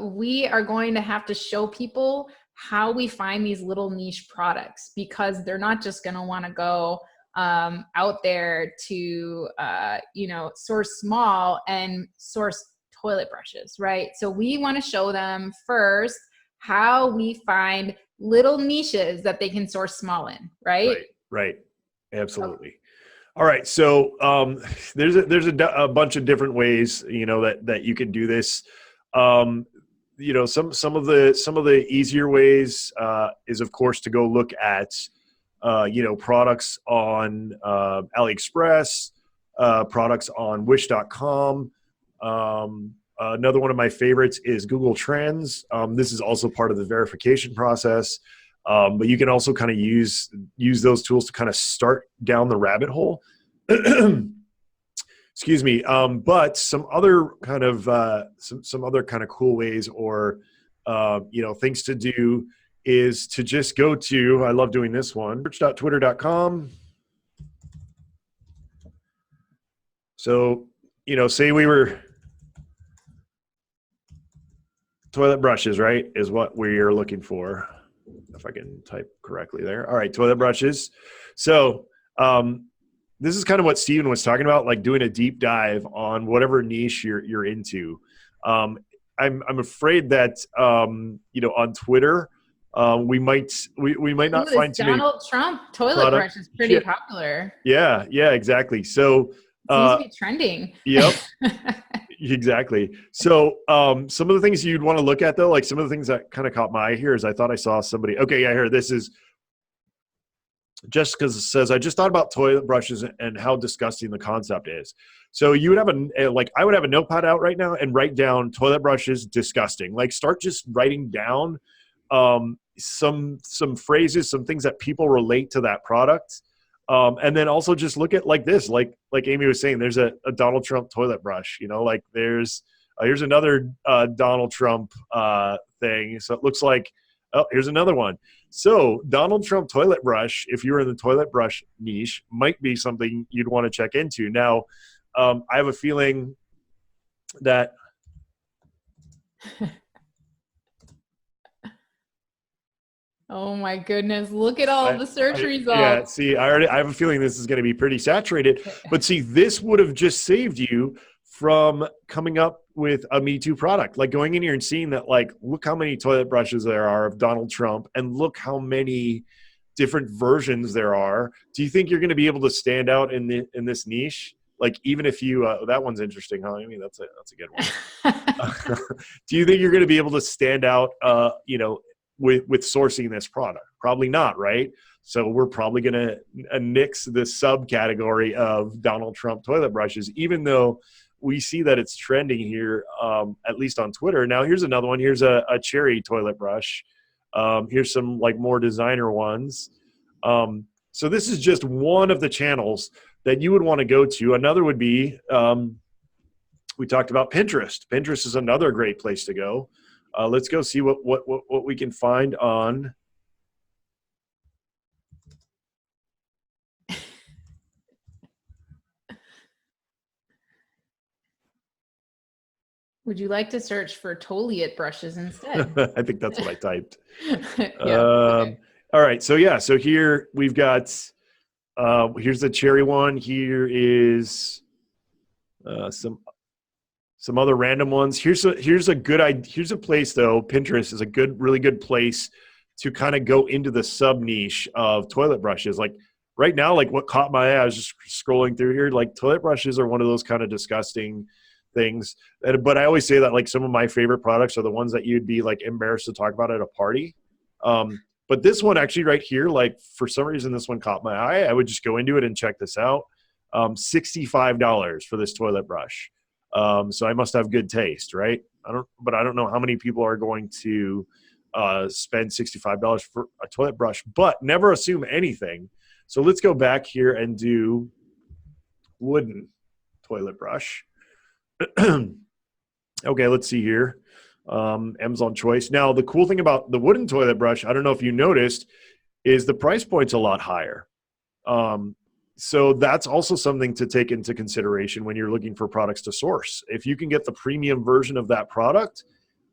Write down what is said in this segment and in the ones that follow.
we are going to have to show people how we find these little niche products, because they're not just going to want to go out there to, source small and source toilet brushes, right? So we want to show them first how we find little niches that they can source small in, right? Right. Absolutely. Okay. All right. So there's a bunch of different ways, that you can do this. Some of the easier ways is, of course, to go look at products on AliExpress, products on Wish.com. Another one of my favorites is Google Trends. This is also part of the verification process, but you can also kind of use those tools to kind of start down the rabbit hole. Excuse me. But some other kind of cool ways, or things to do, is to just go to, I love doing this one, search.twitter.com. So, say we were toilet brushes, right, is what we're looking for. If I can type correctly there. All right, toilet brushes. So this is kind of what Steven was talking about, like doing a deep dive on whatever niche you're into. I'm afraid that on Twitter, we might not find too many. Donald Trump toilet brush is pretty popular. Yeah, exactly. So seems to be trending. Yep. Exactly. So some of the things you'd want to look at, though, like some of the things that kind of caught my eye here is I thought I saw somebody. Okay, yeah, here. This is Jessica says, I just thought about toilet brushes and how disgusting the concept is. So you would have I would have a notepad out right now and write down toilet brushes disgusting. Like start just writing down some phrases, some things that people relate to that product. And then also just look at like this, like Amy was saying, there's a Donald Trump toilet brush, like here's another Donald Trump thing. So it looks like, oh, here's another one. So Donald Trump toilet brush, if you're in the toilet brush niche, might be something you'd want to check into. Now, I have a feeling that oh my goodness, look at all the search results. Yeah, see, I have a feeling this is going to be pretty saturated. But see, this would have just saved you from coming up with a Me Too product. Like going in here and seeing that, like, look how many toilet brushes there are of Donald Trump, and look how many different versions there are. Do you think you're going to be able to stand out in this niche? Like, even if you, that one's interesting, huh? I mean, that's a good one. Do you think you're going to be able to stand out, with sourcing this product? Probably not, right? So we're probably going to nix the subcategory of Donald Trump toilet brushes, even though we see that it's trending here, at least on Twitter. Now, here's another one. Here's a cherry toilet brush. Here's some like more designer ones. So this is just one of the channels that you would want to go to. Another would be, we talked about Pinterest. Pinterest is another great place to go. Let's go see what we can find on. Would you like to search for toilet brushes instead? I think that's what I typed. Yeah, okay. All right. So yeah. So here we've got. Here's the cherry one. Here is some other random ones. Here's a place though. Pinterest is a really good place to kind of go into the sub niche of toilet brushes. Like right now, like what caught my eye, I was just scrolling through here. Like toilet brushes are one of those kind of disgusting things. But I always say that like some of my favorite products are the ones that you'd be like embarrassed to talk about at a party. But this one actually right here, like for some reason this one caught my eye. I would just go into it and check this out. $65 for this toilet brush. So I must have good taste, right? I don't know how many people are going to spend $65 for a toilet brush, but never assume anything. So let's go back here and do wooden toilet brush. Okay, let's see here. Amazon choice. Now, the cool thing about the wooden toilet brush, I don't know if you noticed, is the price point's a lot higher. So that's also something to take into consideration when you're looking for products to source. If you can get the premium version of that product,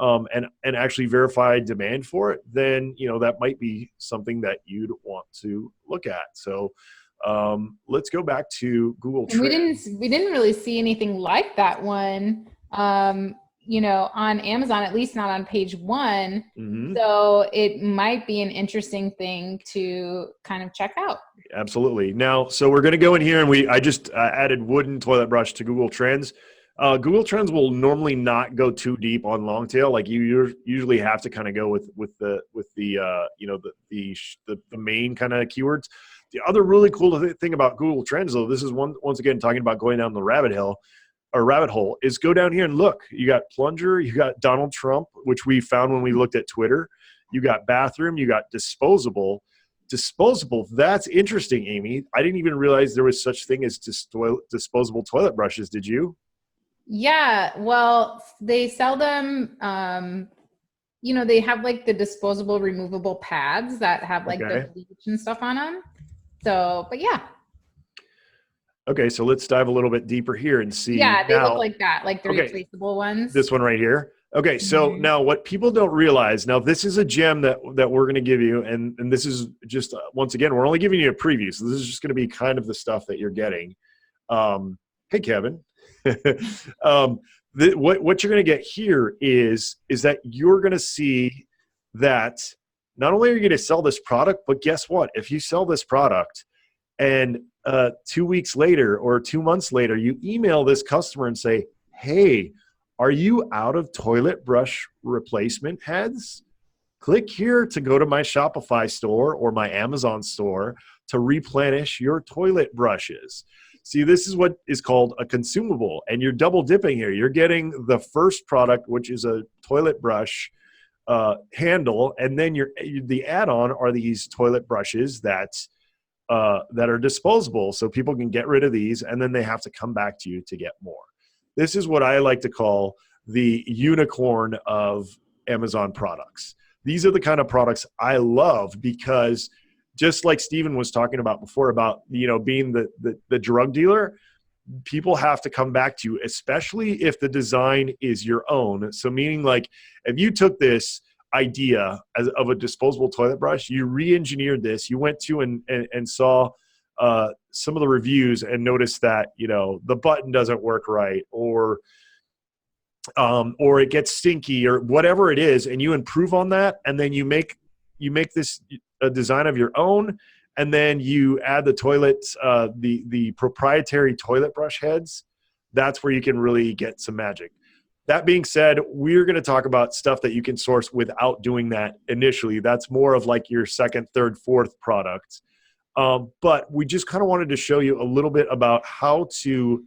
and actually verified demand for it, then, that might be something that you'd want to look at. So let's go back to Google And Trends. we didn't really see anything like that one, on Amazon, at least not on page 1. Mm-hmm. So it might be an interesting thing to kind of check out. Absolutely. Now, so we're going to go in here, and I just added wooden toilet brush to Google Trends. Google Trends will normally not go too deep on long tail. Like you usually have to kind of go with the main kind of keywords. The other really cool thing about Google Trends, though, this is once again talking about going down the rabbit hole, is go down here and look. You got plunger, you got Donald Trump, which we found when we looked at Twitter. You got bathroom, you got disposable. Disposable, that's interesting, Amy. I didn't even realize there was such thing as disposable toilet brushes. Did you? Yeah, well, they sell them, they have like the disposable removable pads that have like the bleach and stuff on them. So, but yeah. Okay, so let's dive a little bit deeper here and see. Yeah, they look like that, like the replaceable ones. This one right here. Okay, so now what people don't realize, now this is a gem that we're going to give you, and this is just, once again, we're only giving you a preview, so this is just going to be kind of the stuff that you're getting. Hey, Kevin. What you're going to get here is that you're going to see that not only are you going to sell this product, but guess what? If you sell this product and 2 weeks later or 2 months later, you email this customer and say, hey, are you out of toilet brush replacement heads? Click here to go to my Shopify store or my Amazon store to replenish your toilet brushes. See, this is what is called a consumable, and you're double dipping here. You're getting the first product, which is a toilet brush handle, and then the add-on are these toilet brushes that are disposable, so people can get rid of these, and then they have to come back to you to get more. This is what I like to call the unicorn of Amazon products. These are the kind of products I love because just like Steven was talking about before about, being the drug dealer, people have to come back to you, especially if the design is your own. So meaning like if you took this idea of a disposable toilet brush, you re-engineered this, you went to and saw some of the reviews and noticed that, the button doesn't work right or it gets stinky or whatever it is, and you improve on that, and then you make this a design of your own, and then you add the toilets, the proprietary toilet brush heads. That's where you can really get some magic. That being said, we're going to talk about stuff that you can source without doing that initially. That's more of like your second, third, fourth product. But we just kind of wanted to show you a little bit about how to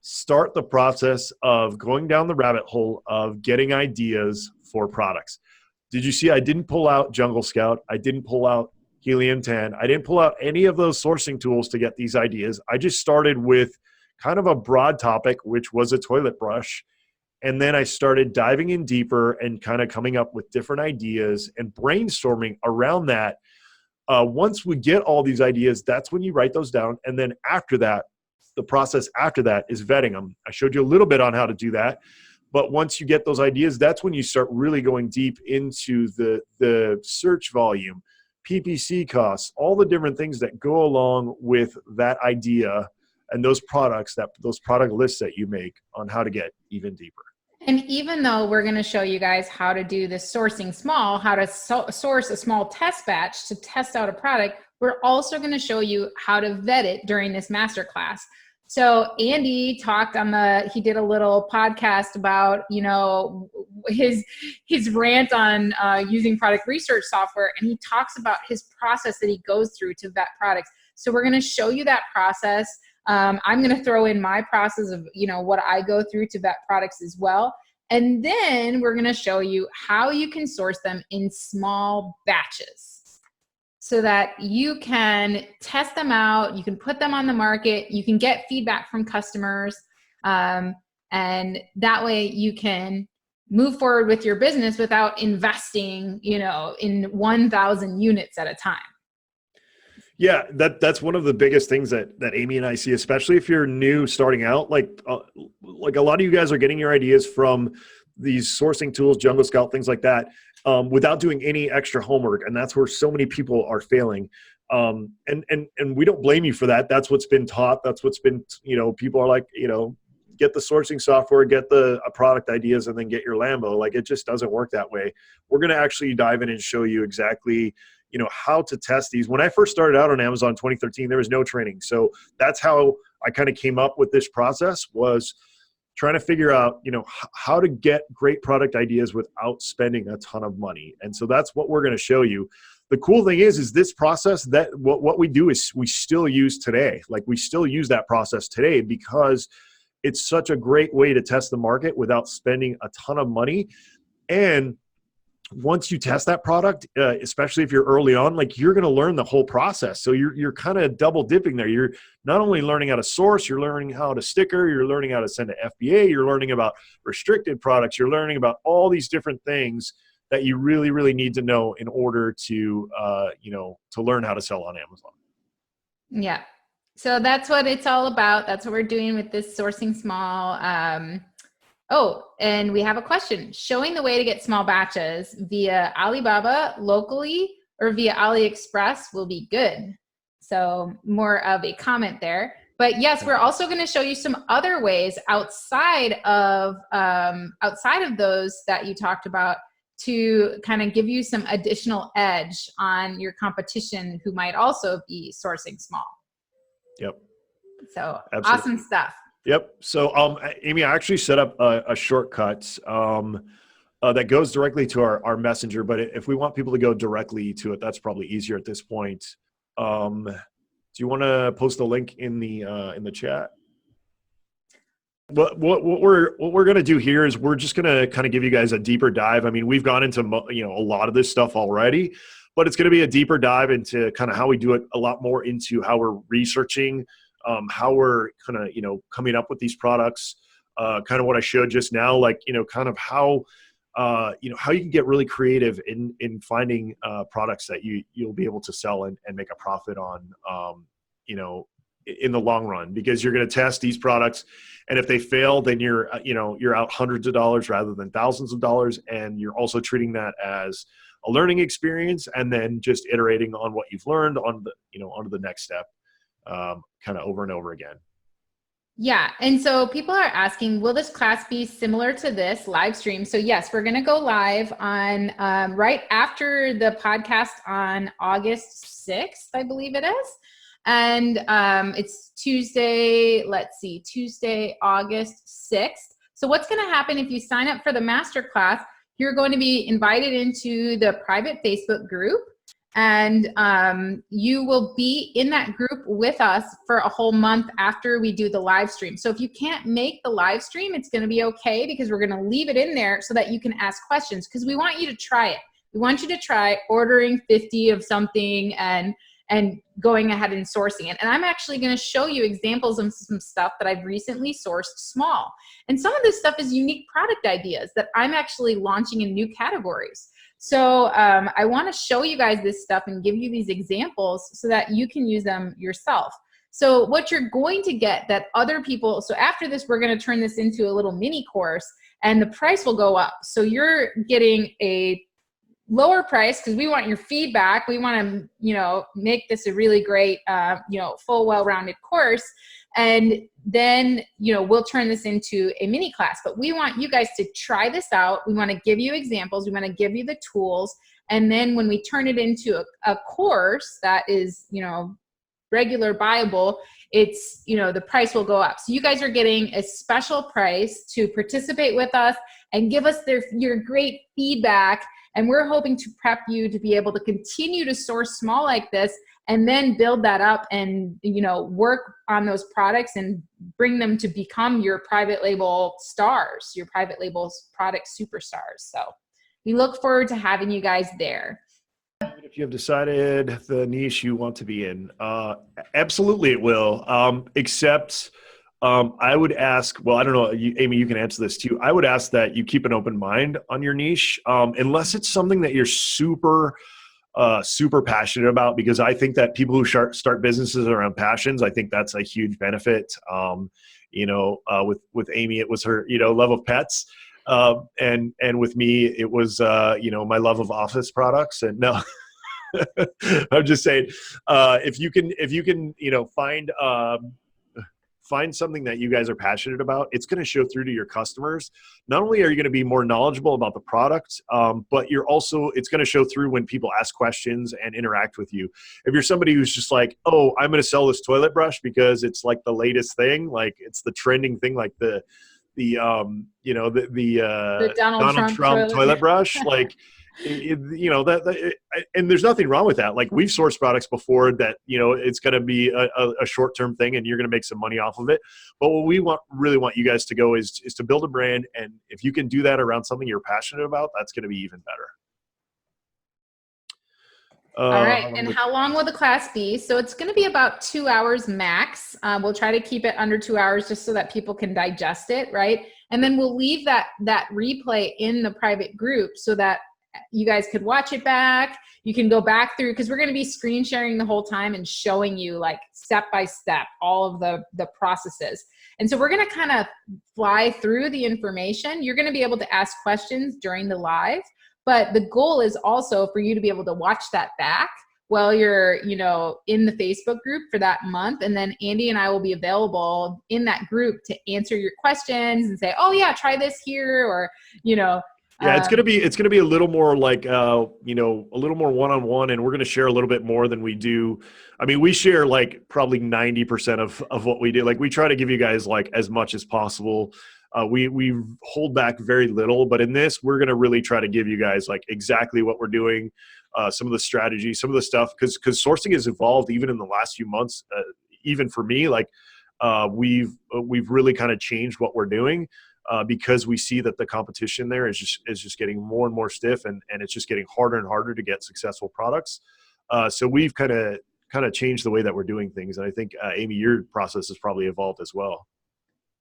start the process of going down the rabbit hole of getting ideas for products. Did you see I didn't pull out Jungle Scout? I didn't pull out Helium 10. I didn't pull out any of those sourcing tools to get these ideas. I just started with kind of a broad topic, which was a toilet brush. And then I started diving in deeper and kind of coming up with different ideas and brainstorming around that. Once we get all these ideas, that's when you write those down. And then after that, the process after that is vetting them. I showed you a little bit on how to do that. But once you get those ideas, that's when you start really going deep into the search volume, PPC costs, all the different things that go along with that idea and those products, those product lists that you make on how to get even deeper. And even though we're going to show you guys how to do this sourcing small, how to source a small test batch to test out a product, we're also going to show you how to vet it during this masterclass. So Andy talked he did a little podcast about, his rant on using product research software. And he talks about his process that he goes through to vet products. So we're going to show you that process. I'm going to throw in my process of, what I go through to vet products as well. And then we're going to show you how you can source them in small batches so that you can test them out, you can put them on the market, you can get feedback from customers, and that way you can move forward with your business without investing, in 1,000 units at a time. Yeah, that's one of the biggest things that Amy and I see, especially if you're new starting out. Like a lot of you guys are getting your ideas from these sourcing tools, Jungle Scout, things like that, without doing any extra homework. And that's where so many people are failing. And we don't blame you for that. That's what's been taught. That's what's been, people are like, get the sourcing software, get the product ideas, and then get your Lambo. Like, it just doesn't work that way. We're going to actually dive in and show you exactly, how to test these. When I first started out on Amazon in 2013, there was no training. So that's how I kind of came up with this process, was trying to figure out, how to get great product ideas without spending a ton of money. And so that's what we're going to show you. The cool thing is this process, that what we do is we still use today. Like, we still use that process today because it's such a great way to test the market without spending a ton of money. And once you test that product, especially if you're early on, like, you're going to learn the whole process. So you're kind of double dipping there. You're not only learning how to source, you're learning how to sticker, you're learning how to send to FBA, you're learning about restricted products, you're learning about all these different things that you really, really need to know in order to, to learn how to sell on Amazon. Yeah. So that's what it's all about. That's what we're doing with this Sourcing Small. And we have a question. Showing the way to get small batches via Alibaba locally or via AliExpress will be good. So more of a comment there. But yes, we're also going to show you some other ways outside of those that you talked about, to kind of give you some additional edge on your competition who might also be sourcing small. Yep. So absolutely. Awesome stuff. Yep. So, Amy, I actually set up a shortcut that goes directly to our messenger. But if we want people to go directly to it, that's probably easier at this point. Do you want to post the link in the chat? What we're going to do here is we're just going to kind of give you guys a deeper dive. I mean, we've gone into a lot of this stuff already, but it's going to be a deeper dive into kind of how we do it, a lot more into how we're researching, how we're kind of coming up with these products, kind of what I showed just now, like kind of how how you can get really creative in finding products that you'll be able to sell and make a profit on, in the long run, because you're going to test these products, and if they fail, then you're out hundreds of dollars rather than thousands of dollars, and you're also treating that as a learning experience, and then just iterating on what you've learned on the onto the next step, kind of over and over again. Yeah. And so people are asking, will this class be similar to this live stream? So yes, we're going to go live on right after the podcast on August 6th, I believe it is. And it's Tuesday, Tuesday, August 6th. So what's going to happen if you sign up for the masterclass, you're going to be invited into the private Facebook group, and you will be in that group with us for a whole month after we do the live stream. So if you can't make the live stream, it's going to be okay, because we're going to leave it in there so that you can ask questions, because we want you to try it. We want you to try ordering 50 of something and going ahead and sourcing it. And I'm actually going to show you examples of some stuff that I've recently sourced small. And some of this stuff is unique product ideas that I'm actually launching in new categories. So I want to show you guys this stuff and give you these examples so that you can use them yourself. So what you're going to get that other people, so after this, we're going to turn this into a little mini course, and the price will go up. So you're getting a lower price because we want your feedback. We want to, make this a really great, full, well-rounded course. And then, we'll turn this into a mini class. But we want you guys to try this out. We want to give you examples. We want to give you the tools. And then when we turn it into a course that is, regular buyable, it's, the price will go up. So you guys are getting a special price to participate with us and give us your great feedback. And we're hoping to prep you to be able to continue to source small like this, and then build that up and, work on those products and bring them to become your private label stars, your private label product superstars. So we look forward to having you guys there. If you have decided the niche you want to be in, absolutely it will, except I would ask, well, I don't know, Amy, you can answer this too. I would ask that you keep an open mind on your niche, unless it's something that you're super passionate about, because I think that people who start businesses around passions, I think that's a huge benefit. With Amy, it was her, love of pets. And with me, it was, my love of office products. And no, I'm just saying, if you can, find something that you guys are passionate about, it's going to show through to your customers. Not only are you going to be more knowledgeable about the product, but it's going to show through when people ask questions and interact with you. If you're somebody who's just like, oh, I'm going to sell this toilet brush because it's like the latest thing, like it's the trending thing, like the Donald Trump toilet brush, like, and there's nothing wrong with that. Like, we've sourced products before that, it's going to be a short-term thing and you're going to make some money off of it. But what we really want you guys to go is to build a brand. And if you can do that around something you're passionate about, that's going to be even better. All right. And how long will the class be? So it's going to be about 2 hours max. We'll try to keep it under 2 hours just so that people can digest it. Right. And then we'll leave that replay in the private group so that you guys could watch it back. You can go back through, because we're going to be screen sharing the whole time and showing you like step by step all of the processes. And so we're going to kind of fly through the information. You're going to be able to ask questions during the live, but the goal is also for you to be able to watch that back while you're, in the Facebook group for that month. And then Andy and I will be available in that group to answer your questions and say, oh yeah, try this here, or, yeah, it's gonna be a little more like a little more one-on-one, and we're gonna share a little bit more than we do. I mean, we share like probably 90% of what we do. Like, we try to give you guys like as much as possible. We hold back very little, but in this, we're gonna really try to give you guys like exactly what we're doing, some of the strategy, some of the stuff, because sourcing has evolved even in the last few months. Even for me, like we've really kind of changed what we're doing. Because we see that the competition there is just getting more and more stiff, and it's just getting harder and harder to get successful products. So we've kind of changed the way that we're doing things. And I think, Amy, your process has probably evolved as well.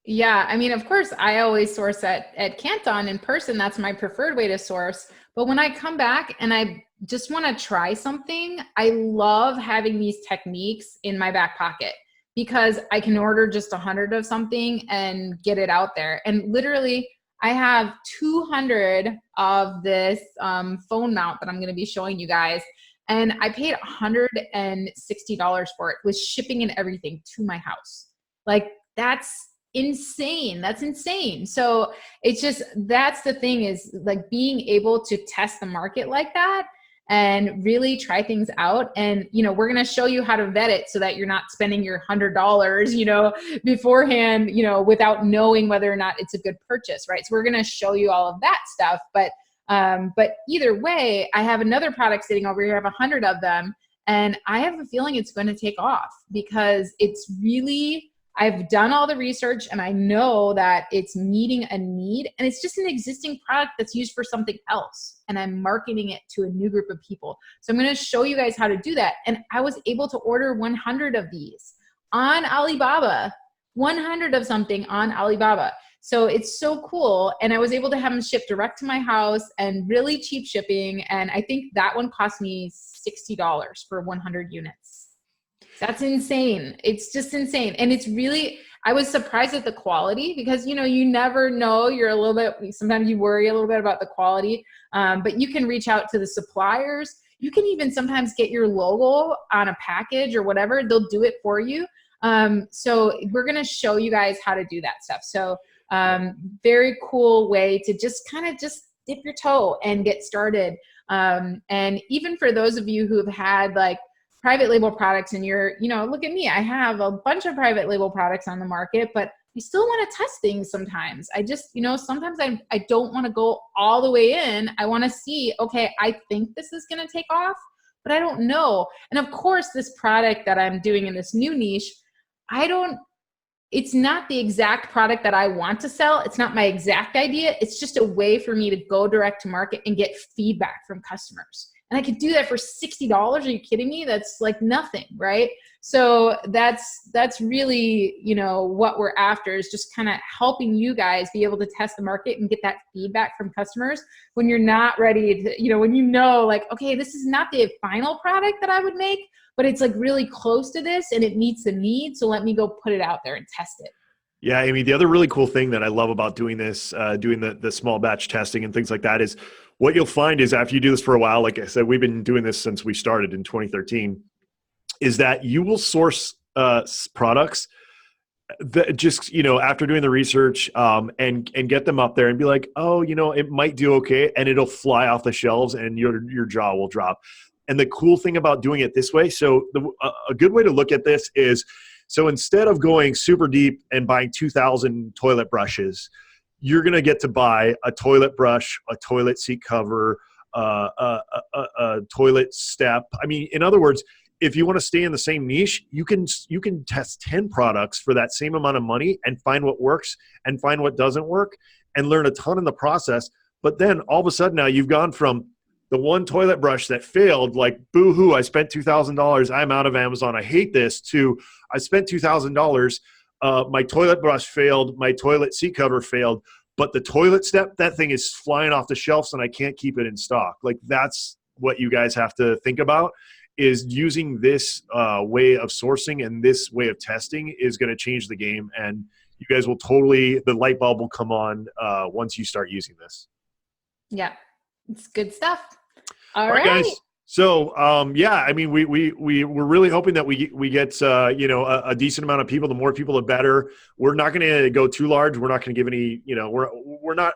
Yeah. I mean, of course, I always source at Canton in person. That's my preferred way to source. But when I come back and I just want to try something, I love having these techniques in my back pocket, because I can order just 100 of something and get it out there. And literally, I have 200 of this phone mount that I'm going to be showing you guys. And I paid $160 for it with shipping and everything to my house. Like, that's insane. That's insane. So it's just, that's the thing, is like being able to test the market like that and really try things out. And, we're going to show you how to vet it so that you're not spending your $100, beforehand, without knowing whether or not it's a good purchase. Right. So we're going to show you all of that stuff. But either way, I have another product sitting over here. I have 100 of them, and I have a feeling it's going to take off, because it's really, I've done all the research and I know that it's meeting a need, and it's just an existing product that's used for something else. And I'm marketing it to a new group of people. So I'm going to show you guys how to do that. And I was able to order 100 of these on Alibaba, 100 of something on Alibaba. So it's so cool. And I was able to have them shipped direct to my house and really cheap shipping. And I think that one cost me $60 for 100 units. That's insane. It's just insane. And it's really, I was surprised at the quality, because, you never know. You're a little bit, sometimes you worry a little bit about the quality, but you can reach out to the suppliers. You can even sometimes get your logo on a package or whatever. They'll do it for you. So we're going to show you guys how to do that stuff. So very cool way to just kind of just dip your toe and get started. And even for those of you who have had like private label products, and you're, look at me, I have a bunch of private label products on the market, but I still want to test things sometimes. I just, sometimes I don't want to go all the way in. I want to see, okay, I think this is going to take off, but I don't know. And of course, this product that I'm doing in this new niche, it's not the exact product that I want to sell. It's not my exact idea. It's just a way for me to go direct to market and get feedback from customers. And I could do that for $60. Are you kidding me? That's like nothing, right? So that's really, what we're after, is just kind of helping you guys be able to test the market and get that feedback from customers when you're not ready to, when like, okay, this is not the final product that I would make, but it's like really close to this and it meets the need. So let me go put it out there and test it. Yeah, Amy, the other really cool thing that I love about doing this, doing the small batch testing and things like that is what you'll find is after you do this for a while, like I said, we've been doing this since we started in 2013, is that you will source products that just, after doing the research and get them up there and be like, oh, it might do okay. And it'll fly off the shelves and your jaw will drop. And the cool thing about doing it this way, so a good way to look at this is, so instead of going super deep and buying 2,000 toilet brushes, you're going to get to buy a toilet brush, a toilet seat cover, a toilet step. I mean, in other words, if you want to stay in the same niche, you can test 10 products for that same amount of money and find what works and find what doesn't work and learn a ton in the process. But then all of a sudden now you've gone from the one toilet brush that failed, like, boo-hoo, I spent $2,000, I'm out of Amazon, I hate this, to I spent $2,000, my toilet brush failed, my toilet seat cover failed, but the toilet step, that thing is flying off the shelves and I can't keep it in stock. Like, that's what you guys have to think about, is using this way of sourcing and this way of testing is going to change the game. And you guys will the light bulb will come on once you start using this. Yeah, it's good stuff. All right, guys. So, yeah, I mean, we're really hoping that we get, a decent amount of people. The more people, the better. We're not going to go too large. We're not going to give any, we're going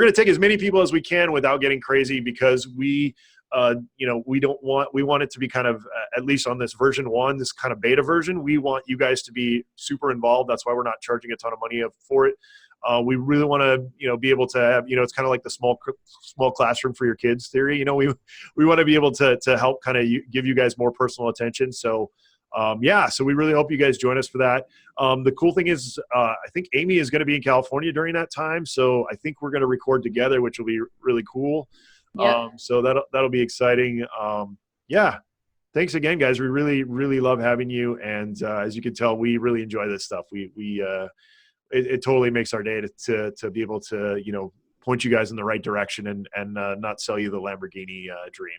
to take as many people as we can without getting crazy, because we want it to be kind of, at least on this version 1, this kind of beta version, we want you guys to be super involved. That's why we're not charging a ton of money for it. We really want to, be able to have, it's kind of like the small classroom for your kids theory. We want to be able to help kind of give you guys more personal attention. So, so we really hope you guys join us for that. The cool thing is, I think Amy is going to be in California during that time. So I think we're going to record together, which will be really cool. Yep. So that'll be exciting. Thanks again, guys. We really, really love having you. And as you can tell, we really enjoy this stuff. It totally makes our day to be able to, point you guys in the right direction and not sell you the Lamborghini dream.